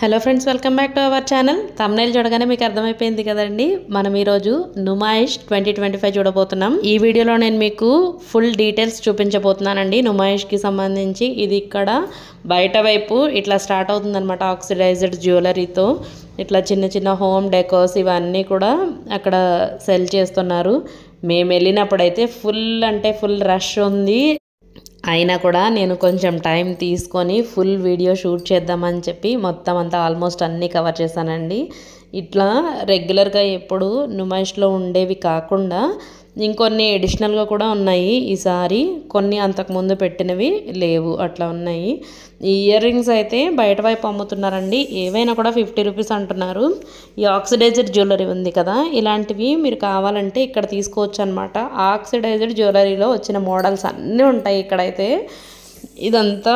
Hello friends, welcome back to our channel. Thumbnail చూడగానే మీకు అర్థమైపోయింది కదండి, మనం ఈరోజు నుమాయిష్ 2025 చూడబోతున్నాం. ఈ వీడియోలో నేను మీకు ఫుల్ డీటెయిల్స్ చూపించబోతున్నానండి. నుమాయిష్కి సంబంధించి ఇది ఇక్కడ బయట వైపు ఇట్లా స్టార్ట్ అవుతుందన్నమాట. ఆక్సిడైజ్డ్ జ్యువెలరీతో ఇట్లా చిన్న చిన్న హోమ్ డెకోర్స్ ఇవన్నీ కూడా అక్కడ సెల్ చేస్తున్నారు. మేము వెళ్ళినప్పుడైతే ఫుల్ అంటే ఫుల్ రష్ ఉంది. అయినా కూడా నేను కొంచెం టైం తీసుకొని ఫుల్ వీడియో షూట్ చేద్దామని చెప్పి మొత్తం అంతా ఆల్మోస్ట్ అన్నీ కవర్ చేశానండి. ఇట్లా రెగ్యులర్గా ఎప్పుడు నుమాయిష్లో ఉండేవి కాకుండా ఇంకొన్ని అడిషనల్గా కూడా ఉన్నాయి. ఈసారి కొన్ని అంతకుముందు పెట్టినవి లేవు, అట్లా ఉన్నాయి. ఈ ఇయర్ రింగ్స్ అయితే బయట వైపు అమ్ముతున్నారండి. ఏవైనా కూడా 50 రూపీస్ అంటున్నారు. ఈ ఆక్సిడైజ్డ్ జ్యువెలరీ ఉంది కదా, ఇలాంటివి మీరు కావాలంటే ఇక్కడ తీసుకోవచ్చు అనమాట. ఆక్సిడైజ్డ్ జ్యువెలరీలో వచ్చిన మోడల్స్ అన్నీ ఉంటాయి ఇక్కడైతే. ఇదంతా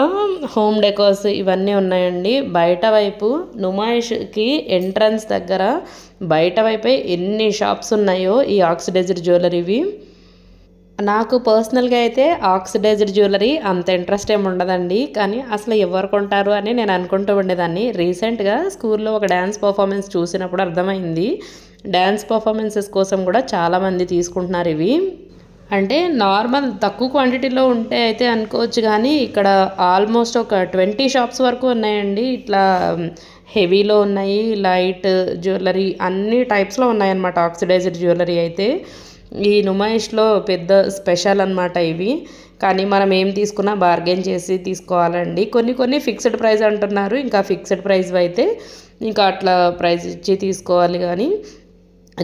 హోమ్ డెకోర్స్ ఇవన్నీ ఉన్నాయండి. బయట వైపు నుమాయిష్కి ఎంట్రన్స్ దగ్గర బయట వైపే ఎన్ని షాప్స్ ఉన్నాయో ఈ ఆక్సిడైజ్డ్ జ్యువెలరీవి. నాకు పర్సనల్గా అయితే ఆక్సిడైజ్డ్ జ్యువెలరీ అంత ఇంట్రెస్ట్ ఏమి ఉండదండి, కానీ అసలు ఎవరు కొంటారు అని నేను అనుకుంటూ ఉండేదాన్ని. రీసెంట్గా స్కూల్లో ఒక డ్యాన్స్ పర్ఫార్మెన్స్ చూసినప్పుడు అర్థమైంది, డ్యాన్స్ పర్ఫార్మెన్సెస్ కోసం కూడా చాలామంది తీసుకుంటున్నారు ఇవి. అంటే నార్మల్ తక్కువ క్వాంటిటీలో ఉంటే అయితే అనుకోవచ్చు, కానీ ఇక్కడ ఆల్మోస్ట్ ఒక 20 షాప్స్ వరకు ఉన్నాయండి. ఇట్లా హెవీలో ఉన్నాయి, లైట్ జ్యువెలరీ అన్ని టైప్స్లో ఉన్నాయన్నమాట. ఆక్సిడైజ్డ్ జ్యువెలరీ అయితే ఈ నుమాయిష్లో పెద్ద స్పెషల్ అన్నమాట ఇవి. కానీ మనం ఏం తీసుకున్నా బార్గెన్ చేసి తీసుకోవాలండి. కొన్ని ఫిక్స్డ్ ప్రైస్ అంటున్నారు, ఇంకా ఫిక్స్డ్ ప్రైస్ అయితే ఇంకా అట్లా ప్రైస్ ఇచ్చి తీసుకోవాలి. కానీ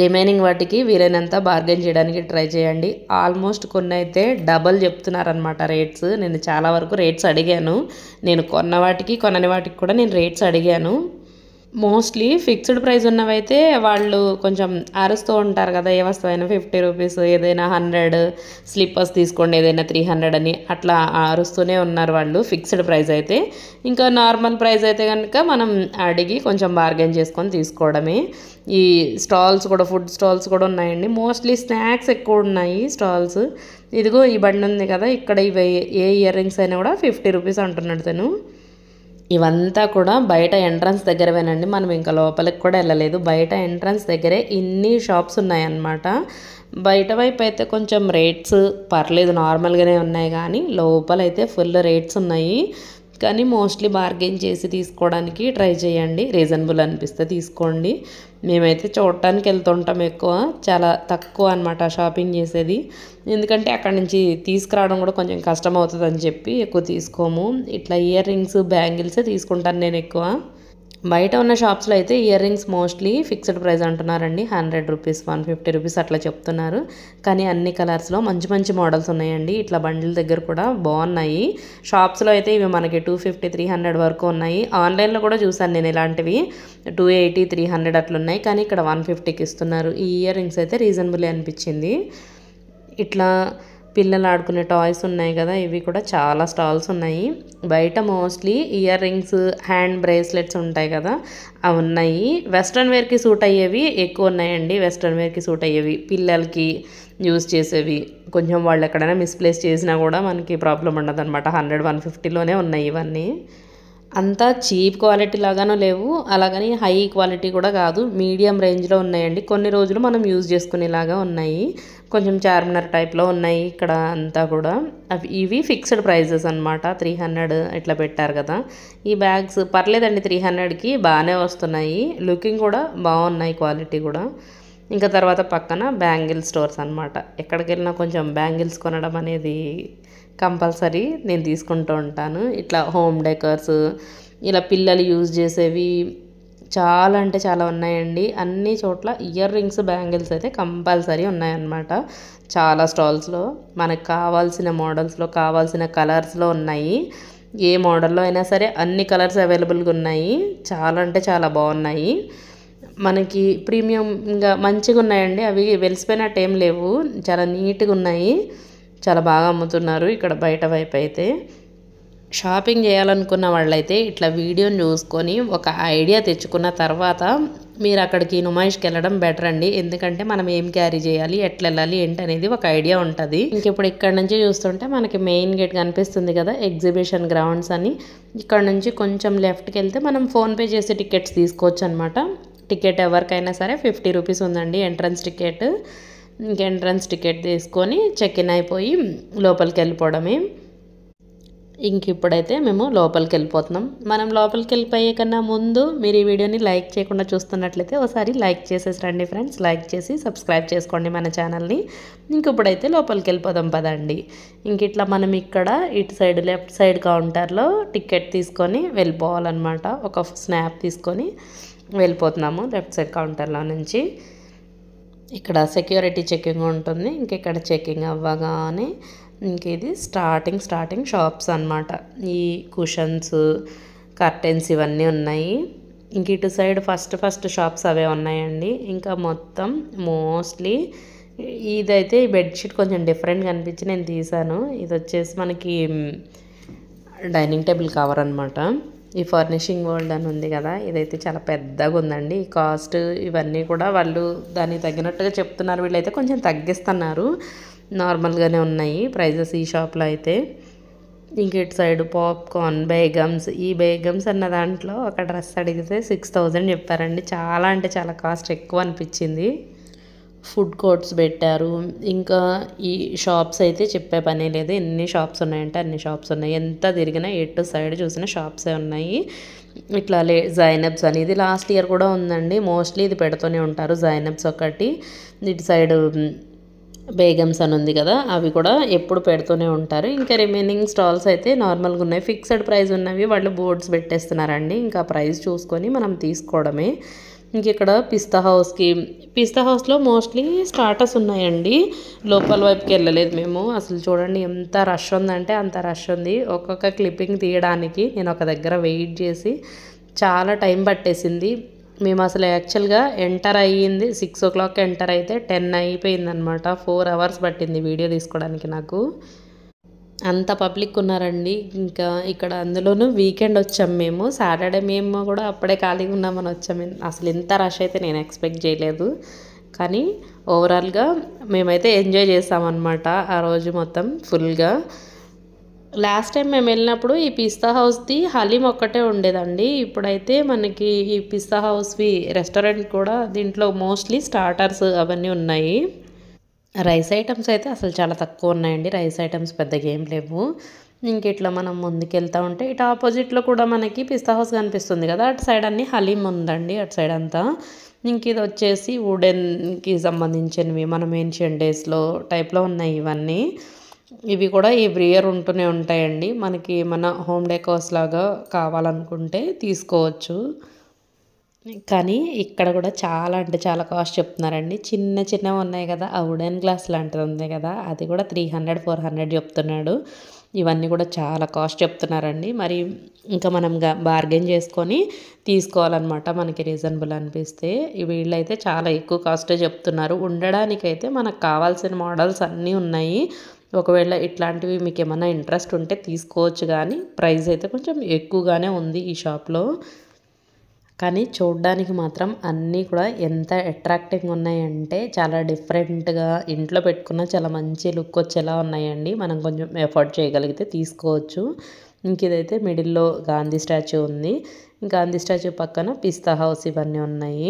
రిమైనింగ్ వాటికి వీలైనంత బార్గెన్ చేయడానికి ట్రై చేయండి. ఆల్మోస్ట్ కొన్ని అయితే డబల్ చెప్తున్నారనమాట రేట్స్. నేను చాలా వరకు రేట్స్ అడిగాను. నేను కొన్న వాటికి కొనని వాటికి కూడా నేను రేట్స్ అడిగాను. మోస్ట్లీ ఫిక్స్డ్ ప్రైస్ ఉన్నవైతే వాళ్ళు కొంచెం అరుస్తూ ఉంటారు కదా, ఏ వస్తువైనా 50 రూపీస్, ఏదైనా 100, స్లిప్పర్స్ తీసుకోండి ఏదైనా 300 అని అట్లా అరుస్తూనే ఉన్నారు వాళ్ళు ఫిక్స్డ్ ప్రైస్ అయితే. ఇంకా నార్మల్ ప్రైస్ అయితే కనుక మనం అడిగి కొంచెం బార్గెన్ చేసుకొని తీసుకోవడమే. ఈ స్టాల్స్ కూడా, ఫుడ్ స్టాల్స్ కూడా ఉన్నాయండి. మోస్ట్లీ స్నాక్స్ ఎక్కువ ఉన్నాయి స్టాల్స్. ఇదిగో ఈ బండి ఉంది కదా, ఇక్కడ ఇవి ఏ ఇయర్ రింగ్స్ అయినా కూడా 50 రూపీస్ అంటున్నాడు తను. ఇవంతా కూడా బయట ఎంట్రన్స్ దగ్గరవేనండి, మనం ఇంకా లోపలికి కూడా వెళ్ళలేదు. బయట ఎంట్రన్స్ దగ్గరే ఇన్ని షాప్స్ ఉన్నాయన్నమాట. బయట వైపు అయితే కొంచెం రేట్స్ పర్లేదు, నార్మల్గానే ఉన్నాయి, కానీ లోపలైతే ఫుల్ రేట్స్ ఉన్నాయి. కానీ మోస్ట్లీ బార్గెన్ చేసి తీసుకోవడానికి ట్రై చేయండి, రీజనబుల్ అనిపిస్తే తీసుకోండి. మేమైతే చూడటానికి వెళ్తుంటాం, ఎక్కువ చాలా తక్కువ అనమాట షాపింగ్ చేసేది. ఎందుకంటే అక్కడి నుంచి తీసుకురావడం కూడా కొంచెం కష్టం అవుతుంది అని చెప్పి ఎక్కువ తీసుకోము. ఇట్లా ఇయర్ రింగ్స్, బ్యాంగిల్సే తీసుకుంటాను నేను ఎక్కువ. బయట ఉన్న షాప్స్లో అయితే ear rings mostly fixed price అంటున్నారండి. 100 రూపీస్, 150 రూపీస్ అట్లా చెప్తున్నారు. కానీ అన్ని కలర్స్లో మంచి మంచి మోడల్స్ ఉన్నాయండి. ఇట్లా బండిల్ దగ్గర కూడా బాగున్నాయి. షాప్స్లో అయితే ఇవి మనకి 250, 300 వరకు ఉన్నాయి. ఆన్లైన్లో కూడా చూసాను నేను ఇలాంటివి 280, 300 అట్లున్నాయి. కానీ ఇక్కడ 150కి ఇస్తున్నారు. ఈ ఇయర్ రింగ్స్ అయితే రీజనబుల్ అనిపించింది. ఇట్లా పిల్లలు ఆడుకునే టాయ్స్ ఉన్నాయి కదా, ఇవి కూడా చాలా స్టాల్స్ ఉన్నాయి. బయట mostly ear rings, hand bracelets ఉంటాయి కదా, అవి ఉన్నాయి. వెస్ట్రన్ వేర్కి సూట్ అయ్యేవి ఎక్కువ ఉన్నాయండి. వెస్ట్రన్ వేర్కి సూట్ అయ్యేవి, పిల్లలకి యూజ్ చేసేవి, కొంచెం వాళ్ళు ఎక్కడైనా మిస్ప్లేస్ చేసినా కూడా మనకి ప్రాబ్లం ఉండదు అనమాట. 100, 150లోనే ఉన్నాయి ఇవన్నీ. అంతా చీప్ క్వాలిటీ లాగానూ లేవు, అలాగని హై క్వాలిటీ కూడా కాదు, మీడియం రేంజ్లో ఉన్నాయండి. కొన్ని రోజులు మనం యూజ్ చేసుకునేలాగా ఉన్నాయి. కొంచెం చార్మినార్ టైప్లో ఉన్నాయి ఇక్కడ అంతా కూడా. ఇవి ఫిక్స్డ్ ప్రైజెస్ అనమాట. 300 ఇట్లా పెట్టారు కదా. ఈ బ్యాగ్స్ పర్లేదండి, 300కి బాగానే వస్తున్నాయి. లుకింగ్ కూడా బాగున్నాయి, క్వాలిటీ కూడా. ఇంకా తర్వాత పక్కన బ్యాంగిల్ స్టోర్స్ అనమాట. ఎక్కడికి వెళ్ళినా కొంచెం బ్యాంగిల్స్ కొనడం అనేది కంపల్సరీ, నేను తీసుకుంటూ ఉంటాను. ఇట్లా హోమ్ డెకర్స్, ఇలా పిల్లలు యూజ్ చేసేవి చాలా అంటే చాలా ఉన్నాయండి. అన్ని చోట్ల ఇయర్ రింగ్స్, బ్యాంగిల్స్ అయితే కంపల్సరీ ఉన్నాయన్నమాట. చాలా స్టాల్స్లో మనకు కావాల్సిన మోడల్స్లో, కావాల్సిన కలర్స్లో ఉన్నాయి. ఏ మోడల్లో అయినా సరే అన్ని కలర్స్ అవైలబుల్గా ఉన్నాయి. చాలా అంటే చాలా బాగున్నాయి. మనకి ప్రీమియంగా మంచిగా ఉన్నాయండి. అవి వెలిసిపోయినట్టు ఏం లేవు, చాలా నీట్గా ఉన్నాయి. చాలా బాగా అమ్ముతున్నారు ఇక్కడ బయట వైపు అయితే. షాపింగ్ చేయాలనుకున్న వాళ్ళైతే ఇట్లా వీడియోని చూసుకొని ఒక ఐడియా తెచ్చుకున్న తర్వాత మీరు అక్కడికి నుమాయిష్కి వెళ్ళడం బెటర్ అండి. ఎందుకంటే మనం ఏం క్యారీ చేయాలి, ఎట్లా వెళ్ళాలి ఏంటి అనేది ఒక ఐడియా ఉంటుంది. ఇంక ఇప్పుడు ఇక్కడ నుంచి చూస్తుంటే మనకి మెయిన్ గేట్ కనిపిస్తుంది కదా, ఎగ్జిబిషన్ గ్రౌండ్స్ అని. ఇక్కడ నుంచి కొంచెం లెఫ్ట్కి వెళ్తే మనం ఫోన్పే చేసి టికెట్స్ తీసుకోవచ్చు అనమాట. టికెట్ ఎవరికైనా సరే 50 రూపీస్ ఉందండి ఎంట్రన్స్ టికెట్. ఇంక ఎంట్రన్స్ టికెట్ తీసుకొని చెక్ ఇన్ అయిపోయి లోపలికి వెళ్ళిపోవడమే. ఇంక ఇప్పుడైతే మేము లోపలికి వెళ్ళిపోతున్నాం. మనం లోపలికి వెళ్ళిపోయే కన్నా ముందు మీరు ఈ వీడియోని లైక్ చేయకుండా చూస్తున్నట్లయితే ఒకసారి లైక్ చేసేసి రండి ఫ్రెండ్స్. లైక్ చేసి సబ్స్క్రైబ్ చేసుకోండి మన ఛానల్ని. ఇంక ఇప్పుడైతే లోపలికి వెళ్ళిపోదాం పదండి. ఇంక ఇట్లా మనం ఇక్కడ ఇటు సైడ్ లెఫ్ట్ సైడ్ కౌంటర్లో టికెట్ తీసుకొని వెళ్ళిపోవాలన్నమాట. ఒక స్నాప్ తీసుకొని వెళ్ళిపోతున్నాము లెఫ్ట్ సైడ్ కౌంటర్లో నుంచి. ఇక్కడ సెక్యూరిటీ చెకింగ్ ఉంటుంది. ఇంక ఇక్కడ చెకింగ్ అవ్వగానే ఇంక ఇది స్టార్టింగ్ షాప్స్ అన్నమాట. ఈ కుషన్స్, కర్టెన్స్ ఇవన్నీ ఉన్నాయి. ఇంక ఇటు సైడ్ ఫస్ట్ షాప్స్ అవే ఉన్నాయండి. ఇంకా మొత్తం మోస్ట్లీ ఇదైతే ఈ బెడ్షీట్ కొంచెం డిఫరెంట్గా అనిపించి నేను తీసాను. ఇది వచ్చేసి మనకి డైనింగ్ టేబుల్ కవర్ అనమాట. ఈ ఫర్నిషింగ్ వరల్డ్ అని ఉంది కదా, ఇదైతే చాలా పెద్దగా ఉందండి. ఈ కాస్ట్ ఇవన్నీ కూడా వాళ్ళు దానికి తగ్గినట్టుగా చెప్తున్నారు. వీళ్ళైతే కొంచెం తగ్గిస్తున్నారు. నార్మల్గానే ఉన్నాయి ప్రైజెస్ ఈ షాప్లో అయితే. ఇంక ఇటు సైడ్ పాప్కార్న్, బేగమ్స్. ఈ బేగమ్స్ అన్న దాంట్లో ఒక డ్రెస్ అడిగితే 6000 చెప్పారండి. చాలా అంటే చాలా కాస్ట్ ఎక్కువ అనిపించింది. ఫుడ్ కోర్ట్స్ పెట్టారు. ఇంకా ఈ షాప్స్ అయితే చెప్పే పనే లేదు. ఎన్ని షాప్స్ ఉన్నాయంటే అన్ని షాప్స్ ఉన్నాయి. ఎంత తిరిగినా ఎటు సైడ్ చూసినా షాప్సే ఉన్నాయి. ఇట్లా జైనబ్స్ అని ఇది లాస్ట్ ఇయర్ కూడా ఉందండి. మోస్ట్లీ ఇది పెడుతూనే ఉంటారు. జైనబ్స్ ఒకటి, ఇటు సైడ్ బేగమ్స్ అని ఉంది కదా, అవి కూడా ఎప్పుడు పెడుతూనే ఉంటారు. ఇంకా రిమైనింగ్ స్టాల్స్ అయితే నార్మల్గా ఉన్నాయి. ఫిక్స్డ్ ప్రైస్ ఉన్నవి వాళ్ళు బోర్డ్స్ పెట్టేస్తున్నారండి. ఇంకా ప్రైస్ చూసుకొని మనం తీసుకోవడమే. ఇంక ఇక్కడ పిస్తా హౌస్లో మోస్ట్లీ స్టార్టర్స్ ఉన్నాయండి. లోపల వైపుకి వెళ్ళలేదు మేము. అసలు చూడండి ఎంత రష్ ఉందంటే అంత రష్ ఉంది. ఒక్కొక్క క్లిప్పింగ్ తీయడానికి నేను ఒక దగ్గర వెయిట్ చేసి చాలా టైం పట్టేసింది. మేము అసలు యాక్చువల్గా ఎంటర్ అయ్యింది 6 o'clock ఎంటర్ అయితే 10 అయిపోయిందనమాట. 4 hours పట్టింది వీడియో తీసుకోవడానికి నాకు. అంత పబ్లిక్ ఉన్నారండి. ఇంకా ఇక్కడ అందులోనూ వీకెండ్ వచ్చాం మేము. సాటర్డే మేము కూడా అప్పుడే ఖాళీగా ఉన్నామని వచ్చాము. అసలు ఇంత రష్ అయితే నేను ఎక్స్పెక్ట్ చేయలేదు. కానీ ఓవరాల్గా మేమైతే ఎంజాయ్ చేసామన్నమాట ఆ రోజు మొత్తం ఫుల్గా. లాస్ట్ టైం మేము వెళ్ళినప్పుడు ఈ పిస్తా హౌస్ది హలీం ఒక్కటే ఉండేదండి. ఇప్పుడైతే మనకి ఈ పిస్తా హౌస్వి రెస్టారెంట్ కూడా దీంట్లో మోస్ట్లీ స్టార్టర్స్ అవన్నీ ఉన్నాయి. రైస్ ఐటమ్స్ అయితే అసలు చాలా తక్కువ ఉన్నాయండి. రైస్ ఐటమ్స్ పెద్దగా ఏం లేవు. ఇంక ఇట్లా మనం ముందుకు వెళ్తూ ఉంటే ఇటు ఆపోజిట్లో కూడా మనకి పిస్తా హౌస్ కనిపిస్తుంది కదా, అటు సైడ్ అన్ని హలీం ఉందండి అటు సైడ్ అంతా. ఇంక ఇది వచ్చేసి వుడెన్కి సంబంధించినవి, మనం ఏన్షియన్ డేస్లో టైప్లో ఉన్నాయి ఇవన్నీ. ఇవి కూడా ఎవ్రీ ఇయర్ ఉంటూనే ఉంటాయండి. మనకి మన హోమ్ డెకోర్స్ లాగా కావాలనుకుంటే తీసుకోవచ్చు. కానీ ఇక్కడ కూడా చాలా అంటే చాలా కాస్ట్ చెప్తున్నారండి. చిన్నవి ఉన్నాయి కదా, ఆ వుడెన్ గ్లాస్ లాంటిది ఉంది కదా, అది కూడా 300-400 చెప్తున్నాడు. ఇవన్నీ కూడా చాలా కాస్ట్ చెప్తున్నారండి. మరి ఇంకా మనం బార్గెన్ చేసుకొని తీసుకోవాలన్నమాట మనకి రీజనబుల్ అనిపిస్తే. వీళ్ళైతే చాలా ఎక్కువ కాస్టే చెప్తున్నారు. ఉండడానికైతే మనకు కావాల్సిన మోడల్స్ అన్నీ ఉన్నాయి. ఒకవేళ ఇట్లాంటివి మీకు ఏమైనా ఇంట్రెస్ట్ ఉంటే తీసుకోవచ్చు. కానీ ప్రైస్ అయితే కొంచెం ఎక్కువగానే ఉంది ఈ షాప్లో. కానీ చూడడానికి మాత్రం అన్నీ కూడా ఎంత అట్రాక్టివ్గా ఉన్నాయంటే చాలా డిఫరెంట్గా ఇంట్లో పెట్టుకున్న చాలా మంచి లుక్ వచ్చేలా ఉన్నాయండి. మనం కొంచెం ఎఫర్ట్ చేయగలిగితే తీసుకోవచ్చు. ఇంక ఇదైతే మిడిల్లో గాంధీ స్టాచ్యూ ఉంది. గాంధీ స్టాచ్యూ పక్కన పిస్తా హౌస్ ఇవన్నీ ఉన్నాయి.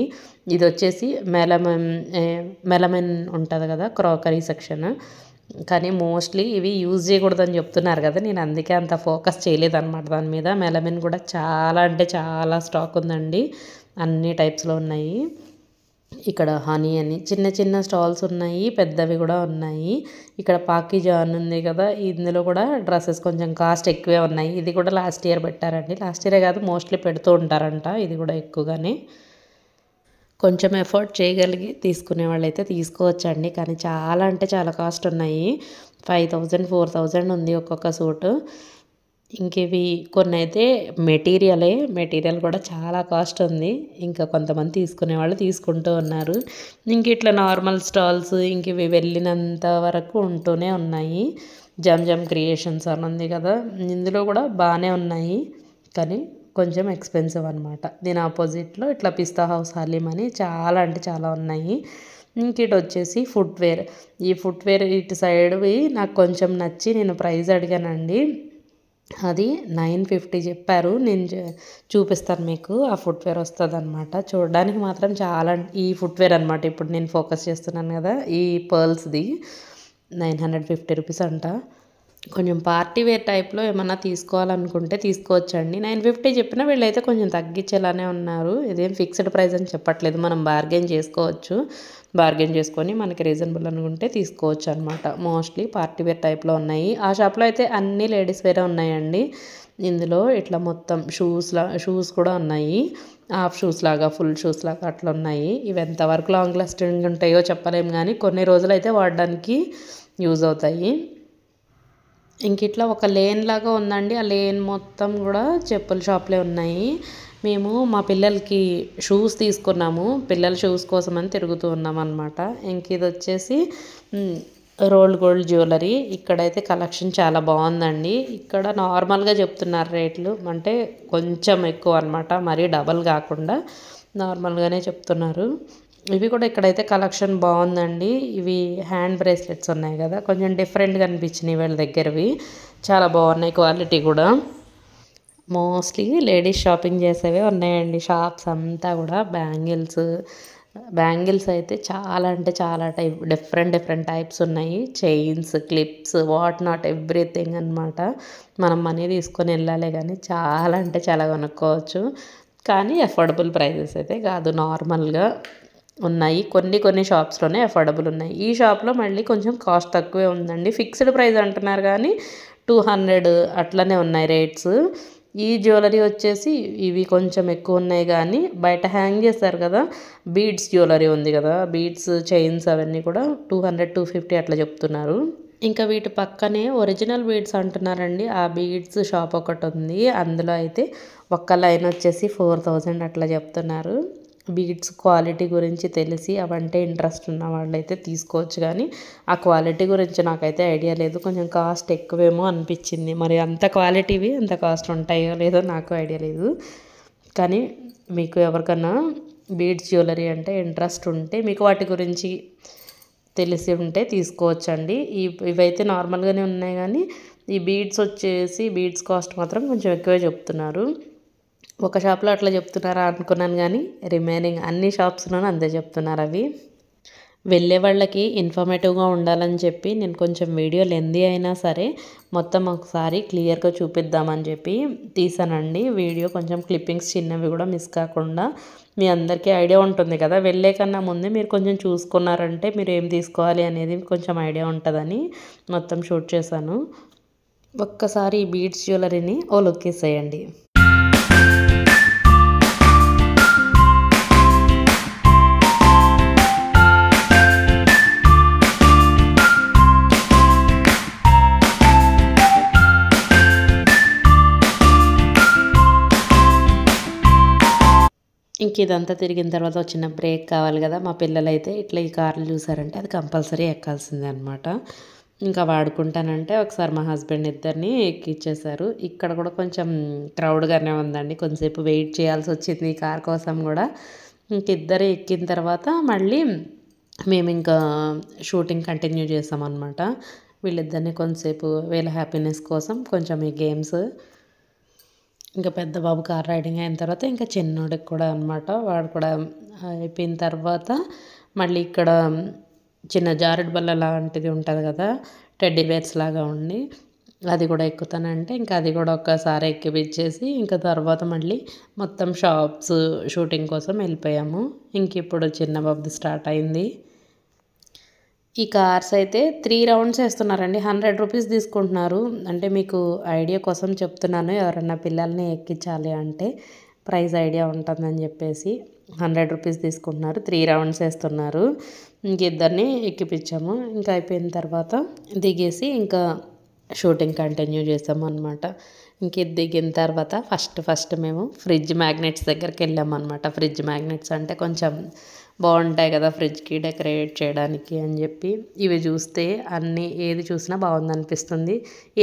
ఇది వచ్చేసి మెలమెన్ ఉంటుంది కదా, క్రాకరీ సెక్షన్. కానీ మోస్ట్లీ ఇవి యూజ్ చేయకూడదని చెప్తున్నారు కదా, నేను అందుకే అంత ఫోకస్ చేయలేదన్నమాట దాని మీద. మెలమెన్ కూడా చాలా అంటే చాలా స్టాక్ ఉందండి. అన్ని టైప్స్లో ఉన్నాయి. ఇక్కడ హనీ అని చిన్న స్టాల్స్ ఉన్నాయి, పెద్దవి కూడా ఉన్నాయి. ఇక్కడ పాకిజాన్ ఉంది కదా, ఇందులో కూడా డ్రెస్సెస్ కొంచెం కాస్ట్ ఎక్కువే ఉన్నాయి. ఇది కూడా లాస్ట్ ఇయర్ పెట్టారండి. లాస్ట్ ఇయరే కాదు మోస్ట్లీ పెడుతూ ఉంటారంట. ఇది కూడా ఎక్కువగానే. కొంచెం ఎఫర్ట్ చేయగలిగి తీసుకునే వాళ్ళైతే తీసుకోవచ్చండి. కానీ చాలా అంటే చాలా కాస్ట్ ఉన్నాయి. 5000-4000 ఉంది ఒక్కొక్క సూటు. ఇంక ఇవి కొన్ని అయితే మెటీరియల్ కూడా చాలా కాస్ట్ ఉంది. ఇంకా కొంతమంది తీసుకునే వాళ్ళు తీసుకుంటూ ఉన్నారు. ఇంక ఇట్లా నార్మల్ స్టాల్స్ ఇంక ఇవి వెళ్ళినంత వరకు ఉంటూనే ఉన్నాయి. జమ్ క్రియేషన్స్ అని ఉంది కదా, ఇందులో కూడా బాగానే ఉన్నాయి. కానీ కొంచెం ఎక్స్పెన్సివ్ అనమాట. దీని ఆపోజిట్లో ఇట్లా పిస్తా హౌస్ హలీమ్ అని చాలా అంటే చాలా ఉన్నాయి. ఇంక ఇటు వచ్చేసి ఫుట్వేర్. ఈ ఫుట్వేర్ ఇటు సైడ్వి నాకు కొంచెం నచ్చి నేను ప్రైస్ అడిగానండి. అది 950 చెప్పారు. నేను చూపిస్తాను మీకు. ఆ ఫుట్వేర్ వస్తుంది అనమాట. చూడడానికి మాత్రం చాలా ఈ ఫుట్వేర్ అనమాట ఇప్పుడు నేను ఫోకస్ చేస్తున్నాను కదా, ఈ పర్ల్స్ది 950 రూపీస్ అంట. కొంచెం పార్టీ వేర్ టైప్లో ఏమన్నా తీసుకోవాలనుకుంటే తీసుకోవచ్చండి. 950 చెప్పినా వీళ్ళైతే కొంచెం తగ్గించేలానే ఉన్నారు. ఇదేం ఫిక్స్డ్ ప్రైస్ అని చెప్పట్లేదు, మనం బార్గెన్ చేసుకోవచ్చు. బార్గెన్ చేసుకొని మనకి రీజనబుల్ అనుకుంటే తీసుకోవచ్చు అనమాట. మోస్ట్లీ పార్టీ వేర్ టైప్లో ఉన్నాయి. ఆ షాప్లో అయితే అన్ని లేడీస్ వేరే ఉన్నాయండి. ఇందులో ఇట్లా మొత్తం షూస్ కూడా ఉన్నాయి. హాఫ్ షూస్ లాగా, ఫుల్ షూస్ లాగా అట్లా ఉన్నాయి. ఇవి ఎంతవరకు లాంగ్ లాస్టింగ్ ఉంటాయో చెప్పలేము, కానీ కొన్ని రోజులు అయితే వాడడానికి యూజ్ అవుతాయి. ఇంక ఇట్లా ఒక లేన్ లాగా ఉందండి. ఆ లేన్ మొత్తం కూడా చెప్పుల షాప్లే ఉన్నాయి. మేము మా పిల్లలకి షూస్ తీసుకున్నాము. పిల్లల షూస్ కోసం అని తిరుగుతూ ఉన్నాం అనమాట. ఇంక ఇది వచ్చేసి రోల్డ్ గోల్డ్ జ్యువెలరీ. ఇక్కడైతే కలెక్షన్ చాలా బాగుందండి. ఇక్కడ నార్మల్గా చెప్తున్నారు రేట్లు, అంటే కొంచెం ఎక్కువ అనమాట, మరీ డబల్ కాకుండా నార్మల్గానే చెప్తున్నారు. ఇవి కూడా ఇక్కడైతే కలెక్షన్ బాగుందండి. ఇవి హ్యాండ్ బ్రేస్లెట్స్ ఉన్నాయి కదా, కొంచెం డిఫరెంట్గా అనిపించినాయి వీళ్ళ దగ్గరవి. చాలా బాగున్నాయి, క్వాలిటీ కూడా. మోస్ట్లీ లేడీస్ షాపింగ్ చేసేవే ఉన్నాయండి షాప్స్ అంతా కూడా. బ్యాంగిల్స్ అయితే చాలా అంటే చాలా డిఫరెంట్ టైప్స్ ఉన్నాయి. Chains, clips, what not everything అనమాట. మనం మనీ తీసుకొని వెళ్ళాలి కానీ చాలా అంటే చాలా కొనుక్కోవచ్చు. కానీ అఫోర్డబుల్ ప్రైజెస్ అయితే కాదు, నార్మల్గా ఉన్నాయి. కొన్ని షాప్స్లోనే అఫోర్డబుల్ ఉన్నాయి. ఈ షాప్లో మళ్ళీ కొంచెం కాస్ట్ తక్కువే ఉందండి. ఫిక్స్డ్ ప్రైస్ అంటున్నారు కానీ 200 అట్లనే ఉన్నాయి రేట్స్. ఈ జ్యువెలరీ వచ్చేసి ఇవి కొంచెం ఎక్కువ ఉన్నాయి, కానీ బయట హ్యాంగ్ చేస్తారు కదా, బీడ్స్ జ్యువెలరీ ఉంది కదా, బీడ్స్ చైన్స్ అవన్నీ కూడా 200-250 అట్లా చెప్తున్నారు. ఇంకా వీటి పక్కనే ఒరిజినల్ బీడ్స్ అంటున్నారండి. ఆ బీడ్స్ షాప్ ఒకటి ఉంది. అందులో అయితే ఒక్క లైన్ వచ్చేసి 4000 అట్లా చెప్తున్నారు. బీడ్స్ క్వాలిటీ గురించి తెలిసి అవంటే ఇంట్రెస్ట్ ఉన్న వాళ్ళైతే తీసుకోవచ్చు, కానీ ఆ క్వాలిటీ గురించి నాకైతే ఐడియా లేదు. కొంచెం కాస్ట్ ఎక్కువేమో అనిపించింది. మరి అంత క్వాలిటీవి అంత కాస్ట్ ఉంటాయో లేదో నాకు ఐడియా లేదు. కానీ మీకు ఎవరికన్నా బీడ్స్ జ్యువెలరీ అంటే ఇంట్రెస్ట్ ఉంటే, మీకు వాటి గురించి తెలిసి ఉంటే తీసుకోవచ్చండి. ఇవైతే నార్మల్గానే ఉన్నాయి, కానీ ఈ బీడ్స్ కాస్ట్ మాత్రం కొంచెం ఎక్కువే చెప్తున్నారు. ఒక షాప్లో అట్లా చెప్తున్నారా అనుకున్నాను, కానీ రిమైనింగ్ అన్ని షాప్స్లోనూ అంతే చెప్తున్నారు. అవి వెళ్ళే వాళ్ళకి ఇన్ఫర్మేటివ్గా ఉండాలని చెప్పి నేను కొంచెం వీడియో లెందీ అయినా సరే మొత్తం ఒకసారి క్లియర్గా చూపిద్దామని చెప్పి తీసానండి వీడియో. కొంచెం క్లిప్పింగ్స్ చిన్నవి కూడా మిస్ కాకుండా, మీ అందరికీ ఐడియా ఉంటుంది కదా, వెళ్ళే కన్నా ముందే మీరు కొంచెం చూసుకున్నారంటే మీరు ఏం తీసుకోవాలి అనేది కొంచెం ఐడియా ఉంటుందని మొత్తం షూట్ చేశాను. ఒక్కసారి ఈ బీడ్స్ జ్యువెలరీని ఓ లుక్ వేసేయండి. ఇంక ఇదంతా తిరిగిన తర్వాత వచ్చిన బ్రేక్ కావాలి కదా, మా పిల్లలైతే ఇట్లా ఈ కార్లు చూసారంటే అది కంపల్సరీ ఎక్కాల్సిందే అనమాట. ఇంకా వాడుకుంటానంటే ఒకసారి మా హస్బెండ్ ఇద్దరిని ఎక్కిచ్చేశారు. ఇక్కడ కూడా కొంచెం క్రౌడ్గానే ఉందండి, కొంచెంసేపు వెయిట్ చేయాల్సి వచ్చింది ఈ కార్ కోసం కూడా. ఇంక ఇద్దరు ఎక్కిన తర్వాత మళ్ళీ మేము ఇంకా షూటింగ్ కంటిన్యూ చేసామన్నమాట. వీళ్ళిద్దరిని కొంచెంసేపు వీళ్ళ హ్యాపీనెస్ కోసం కొంచెం ఈ గేమ్స్. ఇంకా పెద్ద బాబు కార్ రైడింగ్ అయిన తర్వాత ఇంకా చిన్నోడికి కూడా అనమాట, వాడు కూడా అయిపోయిన తర్వాత మళ్ళీ ఇక్కడ చిన్న జారుడు బల్ల లాంటిది ఉంటుంది కదా, టెడ్డీ బేర్స్ లాగా ఉండి, అది కూడా ఎక్కుతానంటే ఇంకా అది కూడా ఒక్కసారి ఎక్కిపిచ్చేసి ఇంకా తర్వాత మళ్ళీ మొత్తం షాప్స్ షూటింగ్ కోసం వెళ్ళిపోయాము. ఇంక ఇప్పుడు చిన్న బాబుది స్టార్ట్ అయింది. ఈ కార్స్ అయితే 3 రౌండ్స్ వేస్తున్నారండి. 100 రూపీస్ తీసుకుంటున్నారు. అంటే మీకు ఐడియా కోసం చెప్తున్నాను, ఎవరన్నా పిల్లల్ని ఎక్కించాలి అంటే ప్రైస్ ఐడియా ఉంటుందని చెప్పేసి 100 రూపీస్ తీసుకుంటున్నారు. 3 రౌండ్స్ వేస్తున్నారు. ఇంకిద్దరిని ఎక్కిపించాము. ఇంకా అయిపోయిన తర్వాత దిగేసి ఇంకా షూటింగ్ కంటిన్యూ చేసాము అనమాట. ఇంక దిగిన తర్వాత ఫస్ట్ మేము ఫ్రిడ్జ్ మ్యాగ్నెట్స్ దగ్గరికి వెళ్ళాము అనమాట. ఫ్రిడ్జ్ మ్యాగ్నెట్స్ అంటే కొంచెం బాగుంటాయి కదా ఫ్రిడ్జ్కి డెకరేట్ చేయడానికి అని చెప్పి. ఇవి చూస్తే అన్నీ ఏది చూసినా బాగుంది అనిపిస్తుంది.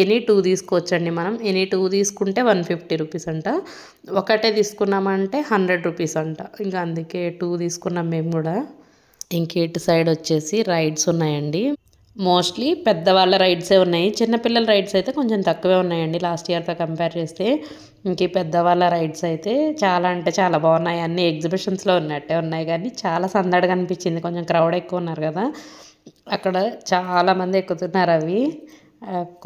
ఎనీ 2 తీసుకోవచ్చండి మనం. ఎనీ 2 తీసుకుంటే 150 రూపీస్ అంట. ఒకటే తీసుకున్నామంటే 100 రూపీస్ అంట. ఇంకా అందుకే 2 తీసుకున్నాం మేము కూడా. ఇంక ఇటు సైడ్ వచ్చేసి రైడ్స్ ఉన్నాయండి. మోస్ట్లీ పెద్దవాళ్ళ రైడ్సే ఉన్నాయి. చిన్నపిల్లల రైడ్స్ అయితే కొంచెం తక్కువే ఉన్నాయండి లాస్ట్ ఇయర్తో కంపేర్ చేస్తే. ఇంక ఈ పెద్దవాళ్ళ రైడ్స్ అయితే చాలా అంటే చాలా బాగున్నాయి. అన్ని ఎగ్జిబిషన్స్లో ఉన్నట్టే ఉన్నాయి కానీ చాలా సందడిగా అనిపించింది. కొంచెం క్రౌడ్ ఎక్కువ ఉన్నారు కదా, అక్కడ చాలామంది ఎక్కుతున్నారు అవి.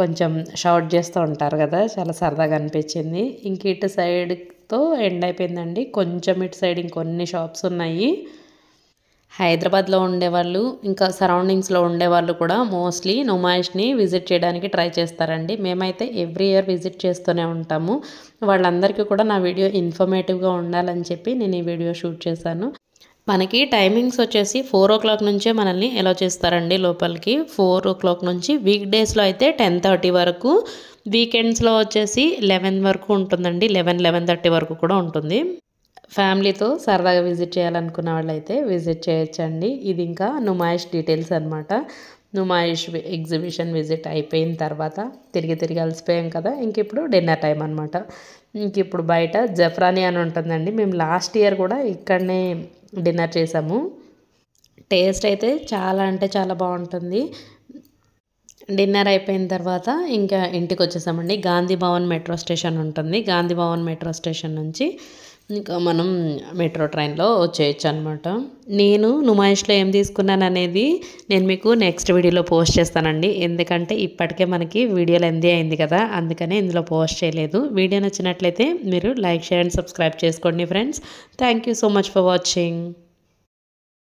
కొంచెం షౌట్ చేస్తూ ఉంటారు కదా, చాలా సరదాగా అనిపించింది. ఇంక ఇటు సైడ్తో ఎండ్ అయిపోయిందండి. కొంచెం ఇటు సైడ్ ఇంకొన్ని షాప్స్ ఉన్నాయి. హైదరాబాద్లో ఉండేవాళ్ళు ఇంకా సరౌండింగ్స్లో ఉండేవాళ్ళు కూడా మోస్ట్లీ నుమాయిష్ని విజిట్ చేయడానికి ట్రై చేస్తారండి. మేమైతే ఎవ్రీ ఇయర్ విజిట్ చేస్తూనే ఉంటాము. వాళ్ళందరికీ కూడా నా వీడియో ఇన్ఫర్మేటివ్గా ఉండాలని చెప్పి నేను ఈ వీడియో షూట్ చేశాను. మనకి టైమింగ్స్ వచ్చేసి 4 o'clock నుంచే మనల్ని ఎలా చేస్తారండి లోపలికి. 4 o'clock నుంచి వీక్ డేస్లో అయితే 10:30 వరకు, వీకెండ్స్లో వచ్చేసి 11 వరకు ఉంటుందండి. 11-11:30 వరకు కూడా ఉంటుంది. ఫ్యామిలీతో సరదాగా విజిట్ చేయాలనుకున్న వాళ్ళైతే విజిట్ చేయొచ్చండి. ఇది ఇంకా నుమాయిష్ డీటెయిల్స్ అనమాట. నుమాయిష్ ఎగ్జిబిషన్ విజిట్ అయిపోయిన తర్వాత తిరిగి అలసిపోయాం కదా, ఇంక ఇప్పుడు డిన్నర్ టైం అనమాట. ఇంక ఇప్పుడు బయట జఫ్రానీ అని ఉంటుందండి. మేము లాస్ట్ ఇయర్ కూడా ఇక్కడనే డిన్నర్ చేసాము. టేస్ట్ అయితే చాలా అంటే చాలా బాగుంటుంది. డిన్నర్ అయిపోయిన తర్వాత ఇంకా ఇంటికి వచ్చేసామండి. గాంధీ భవన్ మెట్రో స్టేషన్ ఉంటుంది. గాంధీ భవన్ మెట్రో స్టేషన్ నుంచి ఇంకా మనం మెట్రో ట్రైన్లో వచ్చేయచ్చు అనమాట. నేను నుమాయిష్లో ఏం తీసుకున్నాను అనేది నేను మీకు నెక్స్ట్ వీడియోలో పోస్ట్ చేస్తానండి. ఎందుకంటే ఇప్పటికే మనకి వీడియో లెంతీ అయింది కదా, అందుకనే ఇందులో పోస్ట్ చేయలేదు. వీడియో నచ్చినట్లయితే మీరు లైక్, షేర్ అండ్ సబ్స్క్రైబ్ చేసుకోండి friends. Thank you so much for watching.